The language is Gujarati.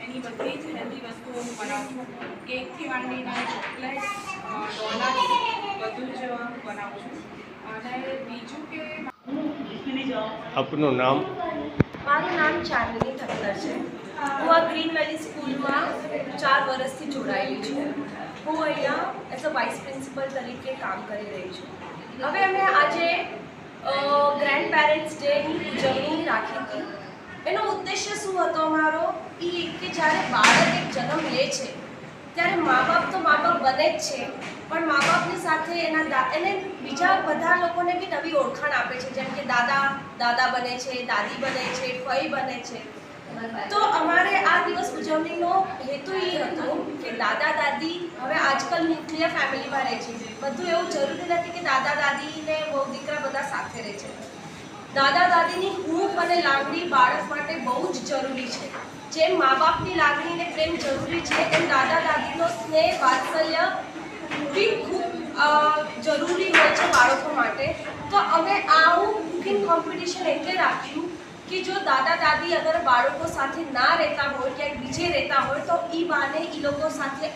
એની બધી જ હેલ્ધી વસ્તુઓ હું બનાવું છું. કેકથી માંડીને ચોકલેટ્સ, ડોનટ્સ બધું જ બનાવું છું. અને બીજું કે આપનું નામ? મારું નામ ચાંદની ઠક્કર છે. હું આ ગ્રીન વેલી સ્કૂલમાં 4 વર્ષથી જોડાયેલી છું. હું અહીંયા એઝ અ વાઇસ પ્રિન્સિપલ તરીકે કામ કરી રહી છું. હવે અમે આજે ગ્રેન્ડ પેરેન્ટ્સ ડેની ઉજવણી રાખી હતી. એનો ઉદ્દેશ્ય શું હતો અમારો એ કે જ્યારે બાળક એક જન્મ લે છે ત્યારે મા બાપ તો મા બાપ બને જ છે, પણ મા બાપની સાથે એને બીજા બધા લોકોને બી નવી ઓળખાણ આપે છે, જેમ કે દાદા બને છે, દાદી બને છે, ફઈ બને છે. તો અમારે આ દિવસ ઉજવણીનો હેતુ એ હતો કે દાદા દાદી હવે આજકાલ ન્યુક્લિયર ફેમિલીમાં રહે છે. બધું એવું જરૂરી નથી કે દાદા દાદી ને વહુ દીકરા બધા સાથે રહે છે. દાદા દાદીની હૂંફ અને લાગણી બાળક માટે બહુ જ જરૂરી છે. જેમ મા બાપની લાગણી ને પ્રેમ જરૂરી છે, એમ દાદા દાદીનો સ્નેહ વાત્સલ્ય બી ખૂબ જરૂરી હોય છે બાળકો માટે. તો અમે આવું કુકિંગ કોમ્પિટિશન એટલે રાખ્યું કે જો દાદા દાદી અગર બાળકો સાથે ના રહેતા હોય, ક્યાંક બીજે રહેતા હોય, તો એ બહાને એ લોકો સાથે